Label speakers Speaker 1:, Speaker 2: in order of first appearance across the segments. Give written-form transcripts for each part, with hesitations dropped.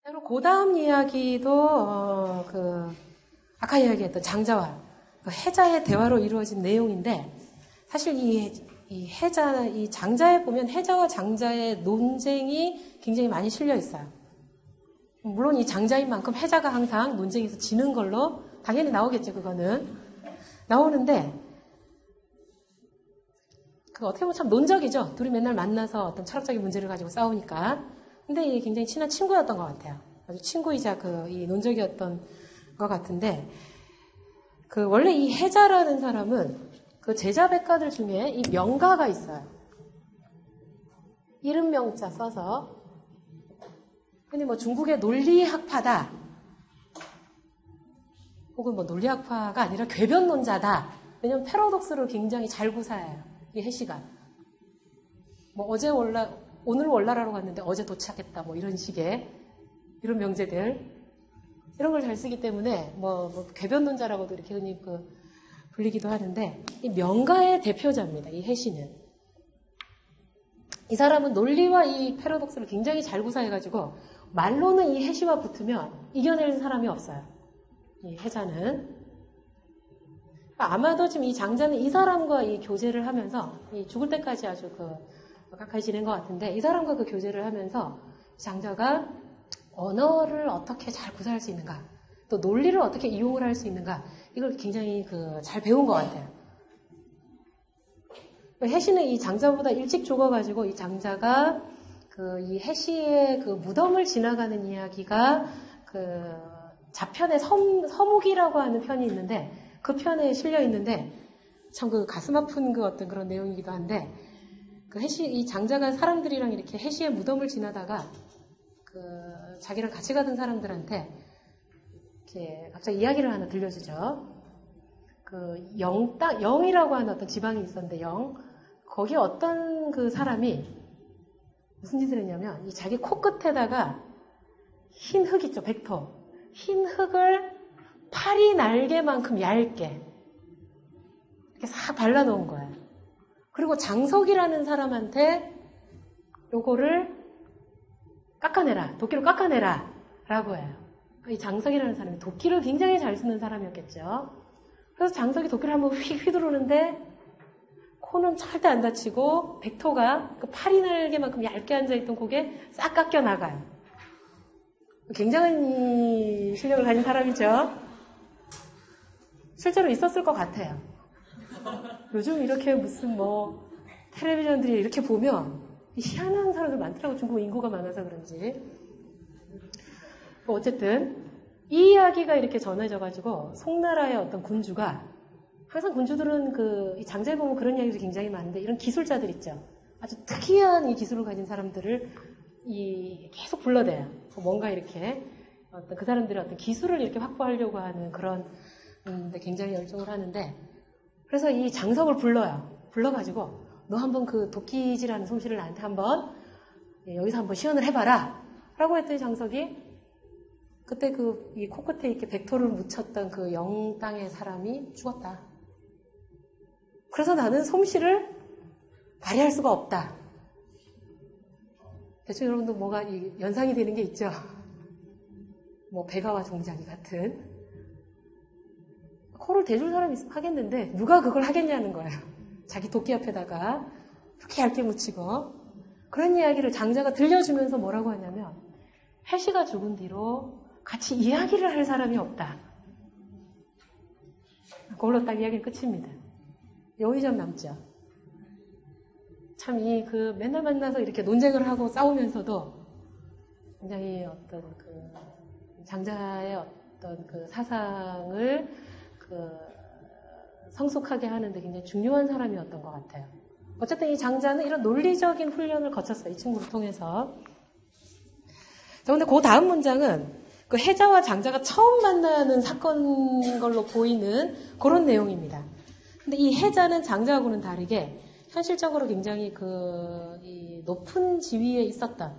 Speaker 1: 그리고 그 다음 이야기도 아까 이야기했던 장자와 그 해자의 대화로 이루어진 내용인데, 사실 이 장자에 보면 해자와 장자의 논쟁이 굉장히 많이 실려 있어요. 물론 이 장자인 만큼 해자가 항상 논쟁에서 지는 걸로 당연히 나오겠죠. 그거는 나오는데, 어떻게 보면 참 논적이죠. 둘이 맨날 만나서 어떤 철학적인 문제를 가지고 싸우니까. 근데 이게 굉장히 친한 친구였던 것 같아요. 아주 친구이자 이 논적이었던 것 같은데, 원래 이 해자라는 사람은 그 제자 백가들 중에 이 명가가 있어요. 이름 명자 써서. 근데 중국의 논리학파다. 혹은 논리학파가 아니라 궤변론자다. 왜냐면 패러독스를 굉장히 잘 구사해요. 이 해시가. 오늘 월나라로 갔는데 어제 도착했다. 이런 식의, 이런 명제들. 이런 걸 잘 쓰기 때문에, 궤변론자라고도 이렇게 흔히 불리기도 하는데, 이 명가의 대표자입니다. 이 해시는. 이 사람은 논리와 이 패러독스를 굉장히 잘 구사해가지고, 말로는 이 해시와 붙으면 이겨낼 사람이 없어요. 이 해자는. 아마도 지금 이 장자는 이 사람과 이 교제를 하면서, 죽을 때까지 아주 가까이 지낸 것 같은데, 이 사람과 그 교제를 하면서 장자가 언어를 어떻게 잘 구사할 수 있는가, 또 논리를 어떻게 이용을 할 수 있는가, 이걸 굉장히 잘 배운 것 같아요. 해시는 이 장자보다 일찍 죽어가지고 이 장자가 이 해시의 무덤을 지나가는 이야기가 자편의 서묵이라고 하는 편이 있는데, 그 편에 실려 있는데, 참 가슴 아픈 어떤 그런 내용이기도 한데, 이 장자가 사람들이랑 이렇게 해시의 무덤을 지나다가 자기랑 같이 가던 사람들한테 이렇게 갑자기 이야기를 하나 들려주죠. 영이라고 하는 어떤 지방이 있었는데, 거기 어떤 사람이 무슨 짓을 했냐면, 이 자기 코끝에다가 흰 흙 있죠, 백토. 흰 흙을 파리 날개만큼 얇게 이렇게 싹 발라놓은 거예요. 그리고 장석이라는 사람한테 요거를 깎아내라, 도끼로 깎아내라 라고 해요. 이 장석이라는 사람이 도끼를 굉장히 잘 쓰는 사람이었겠죠. 그래서 장석이 도끼를 한번 휘두르는데 코는 절대 안 다치고 백토가 파리 날개만큼 얇게 앉아있던 곡에 싹 깎여 나가요. 굉장한 실력을 가진 사람이죠. 실제로 있었을 것 같아요. 요즘 이렇게 무슨 텔레비전들이 이렇게 보면 희한한 사람들 많더라고. 중국 인구가 많아서 그런지. 어쨌든 이 이야기가 이렇게 전해져가지고 송나라의 어떤 군주가, 항상 군주들은 이 장자에 보면 그런 이야기도 굉장히 많은데, 이런 기술자들 있죠. 아주 특이한 이 기술을 가진 사람들을 계속 불러대요. 뭔가 이렇게 그 사람들의 어떤 기술을 이렇게 확보하려고 하는 그런 데 굉장히 열정을 하는데, 그래서 이 장석을 불러가지고 너 한번 도끼질하는 솜씨를 나한테 한번 여기서 한번 시연을 해봐라 라고 했더니 장석이 그때 이 코끝에 이렇게 백토를 묻혔던 그 영땅의 사람이 죽었다. 그래서 나는 솜씨를 발휘할 수가 없다. 대충 여러분도 뭐가 연상이 되는 게 있죠. 배가와 종자기 같은. 코를 대줄 사람이 있으면 하겠는데 누가 그걸 하겠냐는 거예요. 자기 도끼 앞에다가 그렇게 얇게 묻히고. 그런 이야기를 장자가 들려주면서 뭐라고 하냐면, 해시가 죽은 뒤로 같이 이야기를 할 사람이 없다. 그걸로 딱 이야기는 끝입니다. 여기 좀 남죠. 참 맨날 만나서 이렇게 논쟁을 하고 싸우면서도 굉장히 어떤 장자의 어떤 사상을 성숙하게 하는데 굉장히 중요한 사람이었던 것 같아요. 어쨌든 이 장자는 이런 논리적인 훈련을 거쳤어요. 이 친구를 통해서. 그런데 그 다음 문장은 해자와 장자가 처음 만나는 사건인 걸로 보이는 그런 내용입니다. 근데 이 해자는 장자하고는 다르게 현실적으로 굉장히 이 높은 지위에 있었던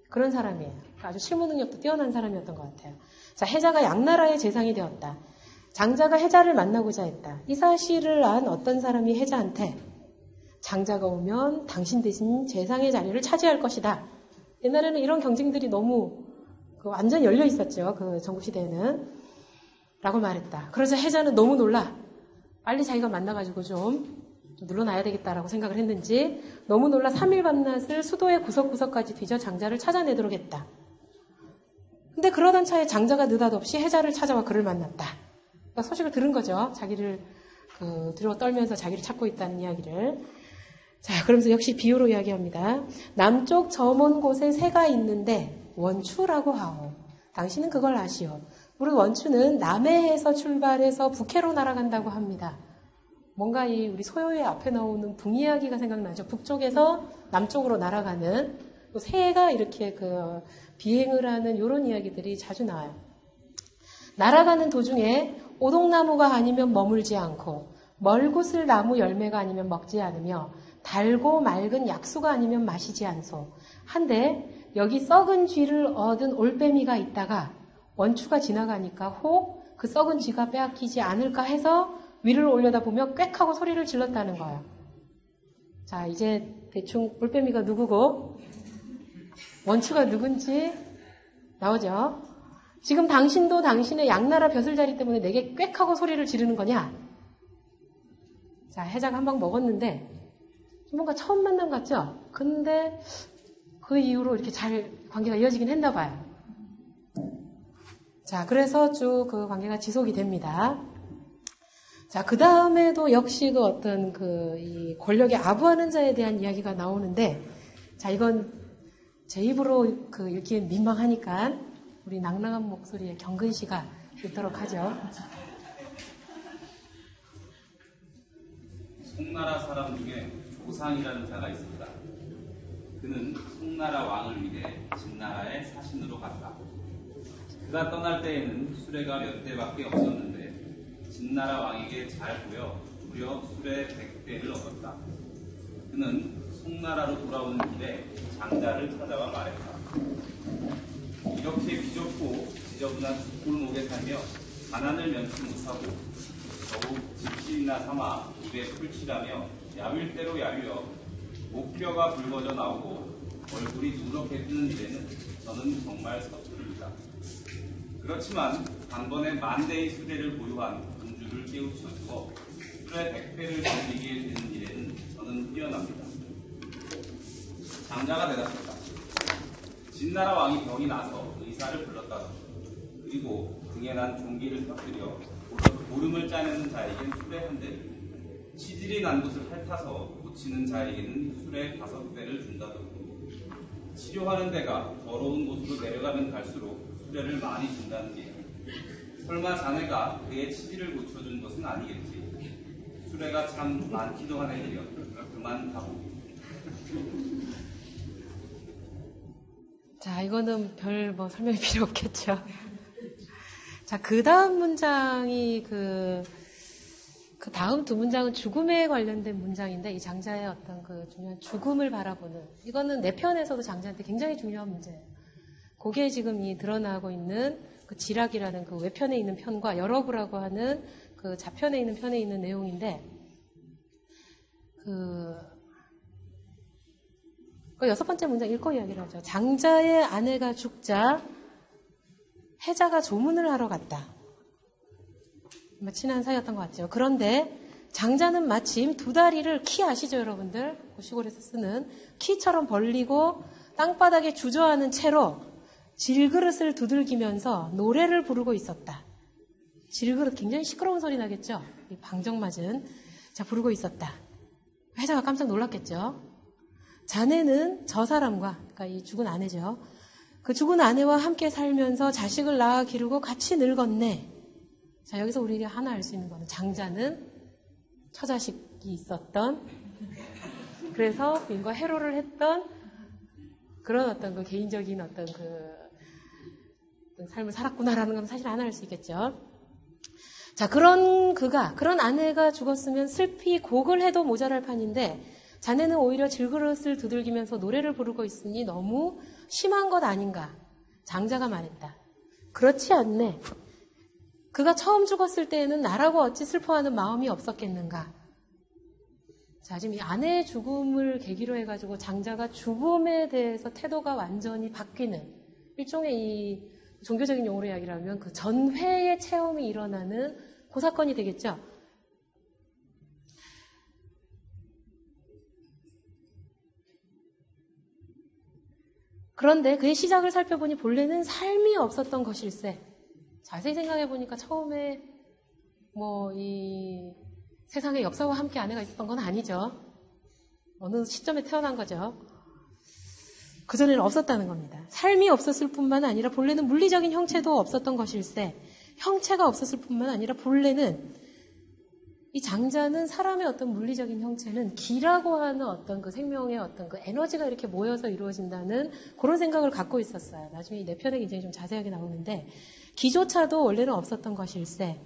Speaker 1: 그런 사람이에요. 아주 실무 능력도 뛰어난 사람이었던 것 같아요. 자, 해자가 양나라의 재상이 되었다. 장자가 해자를 만나고자 했다. 이 사실을 안 어떤 사람이 해자한테 장자가 오면 당신 대신 재상의 자리를 차지할 것이다. 옛날에는 이런 경쟁들이 너무 완전 열려 있었죠. 그 전국시대에는. 라고 말했다. 그래서 해자는 너무 놀라. 빨리 자기가 만나가지고 좀 물러나야 되겠다라고 생각을 했는지 너무 놀라 3일 밤낮을 수도의 구석구석까지 뒤져 장자를 찾아내도록 했다. 근데 그러던 차에 장자가 느닷없이 해자를 찾아와 그를 만났다. 그러니까 소식을 들은 거죠. 자기를 들어 떨면서 자기를 찾고 있다는 이야기를. 자, 그러면서 역시 비유로 이야기합니다. 남쪽 저 먼 곳에 새가 있는데 원추라고 하오. 당신은 그걸 아시오. 우리 원추는 남해에서 출발해서 북해로 날아간다고 합니다. 뭔가 우리 소요의 앞에 나오는 붕이야기가 생각나죠. 북쪽에서 남쪽으로 날아가는 새가 이렇게 비행을 하는 이런 이야기들이 자주 나와요. 날아가는 도중에 오동나무가 아니면 머물지 않고 멀굿을 나무 열매가 아니면 먹지 않으며 달고 맑은 약수가 아니면 마시지 않소. 한데 여기 썩은 쥐를 얻은 올빼미가 있다가 원추가 지나가니까 혹 그 썩은 쥐가 빼앗기지 않을까 해서 위를 올려다보며 꽥 하고 소리를 질렀다는 거예요. 자, 이제 대충 올빼미가 누구고 원추가 누군지 나오죠. 지금 당신도 당신의 양나라 벼슬자리 때문에 내게 꽥 하고 소리를 지르는 거냐? 자, 해자가 한 방 먹었는데 뭔가 처음 만남 같죠? 근데 그 이후로 이렇게 잘 관계가 이어지긴 했나 봐요. 자, 그래서 쭉 그 관계가 지속이 됩니다. 자, 그 다음에도 역시 어떤 이 권력에 아부하는 자에 대한 이야기가 나오는데, 자, 이건 제 입으로 읽기엔 민망하니까 우리 낭랑한 목소리의 경근 씨가 읽도록 하죠.
Speaker 2: 송나라 사람 중에 조상이라는 자가 있습니다. 그는 송나라 왕을 위해 진나라의 사신으로 갔다. 그가 떠날 때에는 수레가 몇 대밖에 없었는데 진나라 왕에게 잘 보여 무려 수레 100대를 얻었다. 그는 송나라로 돌아오는 길에 장자를 찾아와 말했다. 이렇게 비좁고 지저분한 숲골목에 살며 가난을 면치 못하고 더욱 집시이나 삼아 입에 풀칠하며 야윌대로 야위어 목뼈가 붉어져 나오고 얼굴이 누렇게 뜨는 일에는 저는 정말 서투릅니다. 그렇지만 단번에 10,000대의 수레를 보유한 군주를 깨우쳐주어 수레 100회를 돌리게 되는 일에는 저는 뛰어납니다. 장자가 대답했다. 진나라 왕이 병이 나서 의사를 불렀다. 그리고 등에 난 종기를 터뜨려 보름을 짜내는 자에겐 수레 1대를, 치질이 난 곳을 핥아서 고치는 자에게는 수레 5대를 준다더군. 치료하는 데가 더러운 곳으로 내려가면 갈수록 수레를 많이 준다는 게 설마 자네가 그의 치질을 고쳐준 것은 아니겠지. 수레가 참 많기도 하네요. 그만 가보.
Speaker 1: 자, 이거는 별 설명이 필요 없겠죠. 자, 그 다음 문장이 그 다음 두 문장은 죽음에 관련된 문장인데, 이 장자의 어떤 중요한 죽음을 바라보는, 이거는 내 편에서도 장자한테 굉장히 중요한 문제예요. 거기에 지금 드러나고 있는 그 지락이라는 그 외편에 있는 편과 여러부라고 하는 그 자편에 있는 편에 있는 내용인데, 여섯 번째 문장 읽고 이야기를 하죠. 장자의 아내가 죽자 해자가 조문을 하러 갔다. 친한 사이였던 것 같죠. 그런데 장자는 마침 두 다리를 키 아시죠, 여러분들? 시골에서 쓰는 키처럼 벌리고 땅바닥에 주저하는 채로 질그릇을 두들기면서 노래를 부르고 있었다. 질그릇 굉장히 시끄러운 소리 나겠죠? 방정맞은. 자, 부르고 있었다. 해자가 깜짝 놀랐겠죠? 자네는 저 사람과, 그러니까 이 죽은 아내죠. 그 죽은 아내와 함께 살면서 자식을 낳아 기르고 같이 늙었네. 자, 여기서 우리가 하나 알 수 있는 거는 장자는 처자식이 있었던, 그래서 부인과 해로를 했던 그런 어떤 그 개인적인 어떤 어떤 삶을 살았구나라는 건 사실 하나 알 수 있겠죠. 자, 그런 아내가 죽었으면 슬피 곡을 해도 모자랄 판인데, 자네는 오히려 질그릇을 두들기면서 노래를 부르고 있으니 너무 심한 것 아닌가. 장자가 말했다. 그렇지 않네. 그가 처음 죽었을 때에는 나라고 어찌 슬퍼하는 마음이 없었겠는가. 자, 지금 이 아내의 죽음을 계기로 해가지고 장자가 죽음에 대해서 태도가 완전히 바뀌는 일종의 이 종교적인 용어로 이야기를 하면 그 전회의 체험이 일어나는 그 사건이 되겠죠. 그런데 그의 시작을 살펴보니 본래는 삶이 없었던 것일세. 자세히 생각해보니까 처음에 이 세상의 역사와 함께 아내가 있었던 건 아니죠. 어느 시점에 태어난 거죠. 그전에는 없었다는 겁니다. 삶이 없었을 뿐만 아니라 본래는 물리적인 형체도 없었던 것일세. 형체가 없었을 뿐만 아니라 본래는 이 장자는 사람의 어떤 물리적인 형체는 기라고 하는 어떤 그 생명의 어떤 그 에너지가 이렇게 모여서 이루어진다는 그런 생각을 갖고 있었어요. 나중에 이 4편에 굉장히 좀 자세하게 나오는데 기조차도 원래는 없었던 것일세.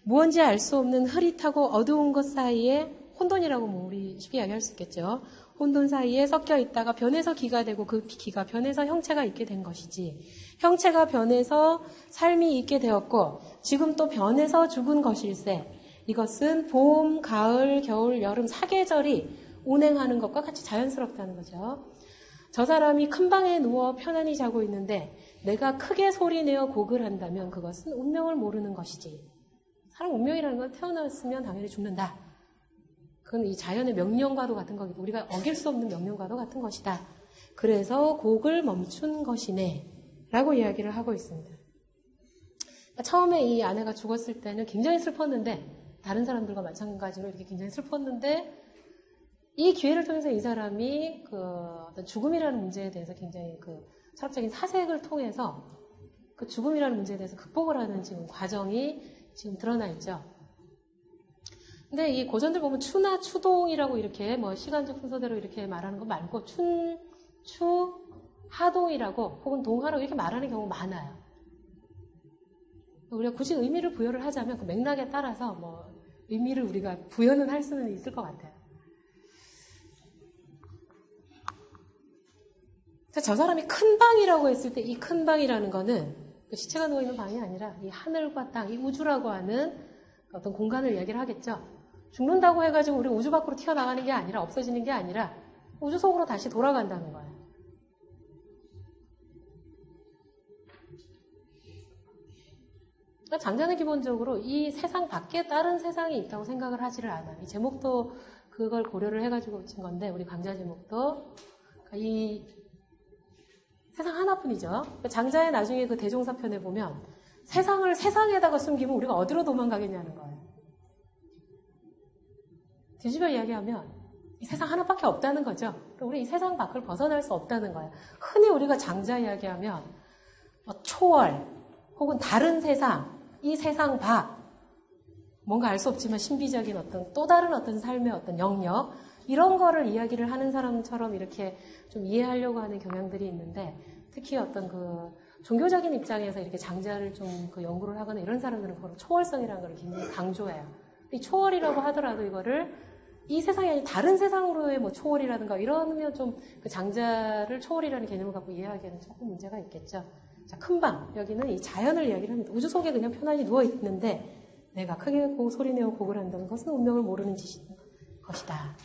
Speaker 1: 무언지 알 수 없는 흐릿하고 어두운 것 사이에 혼돈이라고 우리 쉽게 이야기할 수 있겠죠. 혼돈 사이에 섞여 있다가 변해서 기가 되고 그 기가 변해서 형체가 있게 된 것이지. 형체가 변해서 삶이 있게 되었고 지금 또 변해서 죽은 것일세. 이것은 봄, 가을, 겨울, 여름 4계절이 운행하는 것과 같이 자연스럽다는 거죠. 저 사람이 큰 방에 누워 편안히 자고 있는데 내가 크게 소리내어 곡을 한다면 그것은 운명을 모르는 것이지. 사람 운명이라는 건 태어났으면 당연히 죽는다. 그건 이 자연의 명령과도 같은 거기도 우리가 어길 수 없는 명령과도 같은 것이다. 그래서 곡을 멈춘 것이네 라고 이야기를 하고 있습니다. 그러니까 처음에 이 아내가 죽었을 때는 굉장히 슬펐는데 다른 사람들과 마찬가지로 이렇게 굉장히 슬펐는데 이 기회를 통해서 이 사람이 그 어떤 죽음이라는 문제에 대해서 굉장히 그 철학적인 사색을 통해서 그 죽음이라는 문제에 대해서 극복을 하는 지금 과정이 지금 드러나 있죠. 근데 이 고전들 보면 추나 추동이라고 이렇게 시간적 순서대로 이렇게 말하는 거 말고 추, 하동이라고 혹은 동하라고 이렇게 말하는 경우가 많아요. 우리가 굳이 의미를 부여를 하자면 그 맥락에 따라서 의미를 우리가 부여는 할 수는 있을 것 같아요. 저 사람이 큰 방이라고 했을 때 이 큰 방이라는 거는 시체가 누워있는 방이 아니라 이 하늘과 땅, 이 우주라고 하는 어떤 공간을 이야기를 하겠죠. 죽는다고 해가지고 우리 우주 밖으로 튀어나가는 게 아니라 없어지는 게 아니라 우주 속으로 다시 돌아간다는 거예요. 그러니까 장자는 기본적으로 이 세상 밖에 다른 세상이 있다고 생각을 하지를 않아요. 이 제목도 그걸 고려를 해가지고 친 건데 우리 강좌 제목도 이 세상 하나뿐이죠. 장자의 나중에 그 대종사편에 보면 세상을 세상에다가 숨기면 우리가 어디로 도망가겠냐는 거예요. 뒤집어 이야기하면 이 세상 하나밖에 없다는 거죠. 우리 이 세상 밖을 벗어날 수 없다는 거예요. 흔히 우리가 장자 이야기하면 초월 혹은 다른 세상, 이 세상 밖 뭔가 알 수 없지만 신비적인 어떤 또 다른 어떤 삶의 어떤 영역 이런 거를 이야기를 하는 사람처럼 이렇게 좀 이해하려고 하는 경향들이 있는데 특히 어떤 그 종교적인 입장에서 이렇게 장자를 좀 그 연구를 하거나 이런 사람들은 그걸 초월성이라는 걸 굉장히 강조해요. 이 초월이라고 하더라도 이거를 이 세상이 아닌 다른 세상으로의 초월이라든가 이러면 좀 그 장자를 초월이라는 개념을 갖고 이해하기에는 조금 문제가 있겠죠. 자, 큰 방. 여기는 이 자연을 이야기를 합니다. 우주 속에 그냥 편안히 누워있는데 내가 크게 소리내어 곡을 한다는 것은 운명을 모르는 것이다.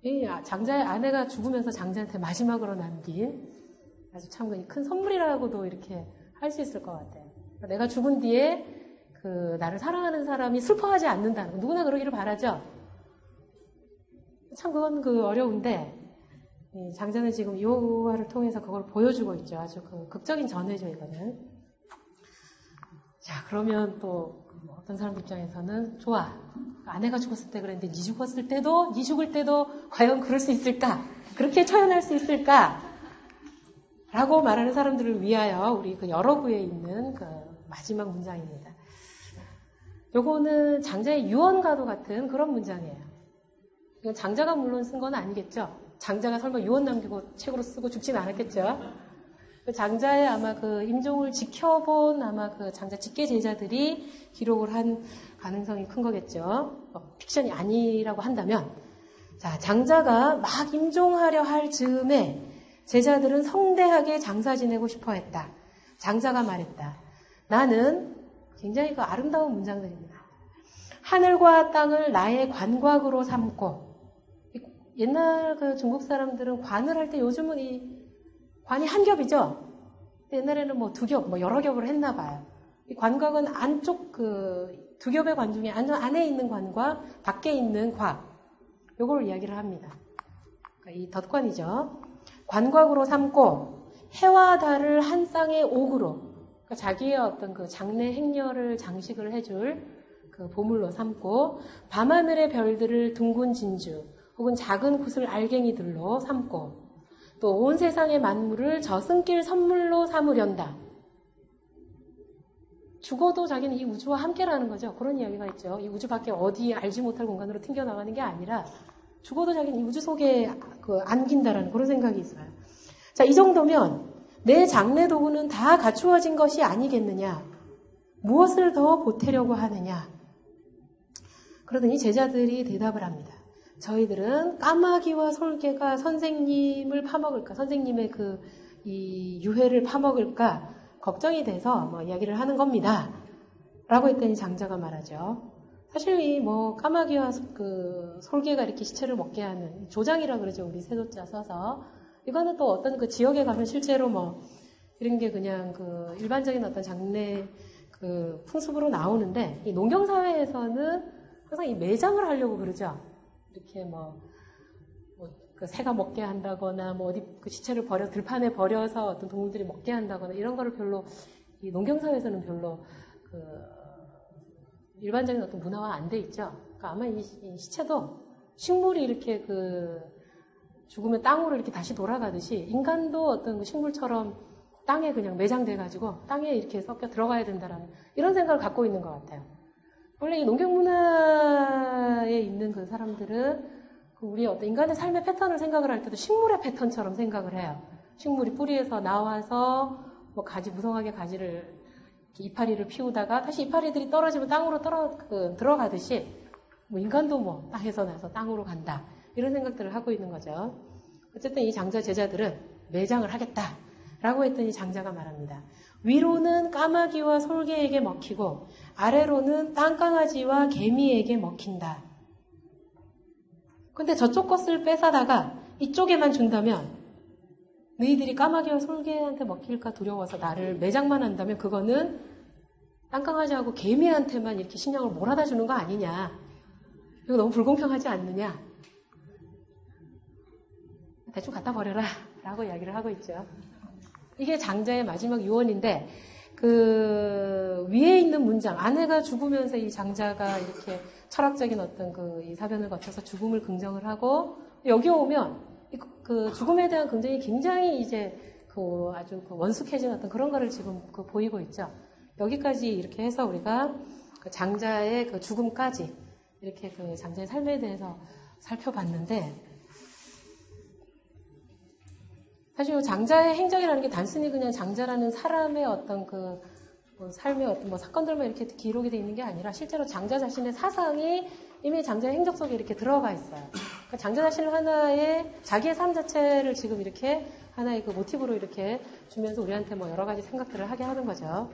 Speaker 1: 이 장자의 아내가 죽으면서 장자한테 마지막으로 남긴 아주 참 큰 선물이라고도 이렇게 할 수 있을 것 같아요. 내가 죽은 뒤에 그 나를 사랑하는 사람이 슬퍼하지 않는다는 거. 누구나 그러기를 바라죠. 참 그건 어려운데 장자는 지금 요하를 통해서 그걸 보여주고 있죠. 아주 그 극적인 전회죠, 이거는. 자, 그러면 또 어떤 사람 입장에서는 좋아. 아내가 죽었을 때 그랬는데 네 죽었을 때도 네 죽을 때도 과연 그럴 수 있을까? 그렇게 처연할 수 있을까? 라고 말하는 사람들을 위하여 우리 그 여러 구에 있는 그 마지막 문장입니다. 요거는 장자의 유언과도 같은 그런 문장이에요. 이건 장자가 물론 쓴 건 아니겠죠. 장자가 설마 유언 남기고 책으로 쓰고 죽진 않았겠죠. 그 장자의 아마 그 임종을 지켜본 아마 그 장자 직계 제자들이 기록을 한 가능성이 큰 거겠죠. 픽션이 아니라고 한다면. 자, 장자가 막 임종하려 할 즈음에 제자들은 성대하게 장사 지내고 싶어 했다. 장자가 말했다. 나는 굉장히 그 아름다운 문장들입니다. 하늘과 땅을 나의 관곽으로 삼고 옛날 그 중국 사람들은 관을 할 때 요즘은 이 관이 한 겹이죠. 옛날에는 뭐 두 겹, 뭐 여러 겹을 했나 봐요. 이 관곽은 안쪽 그 두 겹의 관 중에 안에 있는 관과 밖에 있는 곽, 요걸 이야기를 합니다. 그러니까 이 덧관이죠. 관곽으로 삼고 해와 달을 한 쌍의 옥으로, 그러니까 자기의 어떤 그 장래 행렬을 장식을 해줄 그 보물로 삼고, 밤하늘의 별들을 둥근 진주 혹은 작은 구슬 알갱이들로 삼고, 또 온 세상의 만물을 저승길 선물로 삼으련다. 죽어도 자기는 이 우주와 함께라는 거죠. 그런 이야기가 있죠. 이 우주 밖에 어디 알지 못할 공간으로 튕겨나가는 게 아니라 죽어도 자기는 이 우주 속에 안긴다라는 그런 생각이 있어요. 자, 이 정도면 내 장래 도구는 다 갖추어진 것이 아니겠느냐. 무엇을 더 보태려고 하느냐. 그러더니 제자들이 대답을 합니다. 저희들은 까마귀와 솔개가 선생님을 파먹을까, 선생님의 이 유해를 파먹을까 걱정이 돼서 뭐 이야기를 하는 겁니다. 라고 했더니 장자가 말하죠. 사실 이 뭐 까마귀와 솔개가 이렇게 시체를 먹게 하는 조장이라 그러죠. 우리 세조자 써서. 이거는 또 어떤 그 지역에 가면 실제로 뭐 이런 게 그냥 그 일반적인 어떤 장례 그 풍습으로 나오는데, 이 농경사회에서는 항상 이 매장을 하려고 그러죠. 이렇게 그 새가 먹게 한다거나, 뭐 어디 그 시체를 들판에 버려서 어떤 동물들이 먹게 한다거나, 이런 거를 별로, 이 농경사회에서는 별로 일반적인 어떤 문화화 안 돼 있죠. 그러니까 아마 이 시체도 식물이 이렇게 죽으면 땅으로 이렇게 다시 돌아가듯이, 인간도 어떤 그 식물처럼 땅에 그냥 매장돼가지고 땅에 이렇게 섞여 들어가야 된다라는 이런 생각을 갖고 있는 것 같아요. 원래 이 농경문화에 있는 그 사람들은 우리 어떤 인간의 삶의 패턴을 생각을 할 때도 식물의 패턴처럼 생각을 해요. 식물이 뿌리에서 나와서 뭐 무성하게 가지를 이파리를 피우다가 다시 이파리들이 떨어지면 땅으로 들어가듯이, 뭐 인간도 뭐 땅에서 나서 땅으로 간다, 이런 생각들을 하고 있는 거죠. 어쨌든 이 장자 제자들은 매장을 하겠다라고 했더니 장자가 말합니다. 위로는 까마귀와 솔개에게 먹히고 아래로는 땅강아지와 개미에게 먹힌다. 근데 저쪽 것을 뺏어다가 이쪽에만 준다면, 너희들이 까마귀와 솔개한테 먹힐까 두려워서 나를 매장만 한다면 그거는 땅강아지하고 개미한테만 이렇게 식량을 몰아다 주는 거 아니냐. 이거 너무 불공평하지 않느냐. 대충 갖다 버려라 라고 이야기를 하고 있죠. 이게 장자의 마지막 유언인데, 위에 있는 문장, 아내가 죽으면서 이 장자가 이렇게 철학적인 어떤 이 사변을 거쳐서 죽음을 긍정을 하고, 여기 오면 죽음에 대한 긍정이 굉장히 이제 아주 원숙해진 어떤 그런 거를 지금 보이고 있죠. 여기까지 이렇게 해서 우리가 장자의 죽음까지 이렇게 장자의 삶에 대해서 살펴봤는데, 사실 장자의 행적이라는 게 단순히 그냥 장자라는 사람의 어떤 삶의 어떤 사건들만 이렇게 기록이 되어 있는 게 아니라, 실제로 장자 자신의 사상이 이미 장자의 행적 속에 이렇게 들어가 있어요. 그러니까 장자 자신을 하나의 자기의 삶 자체를 지금 이렇게 하나의 모티브로 이렇게 주면서 우리한테 뭐 여러 가지 생각들을 하게 하는 거죠.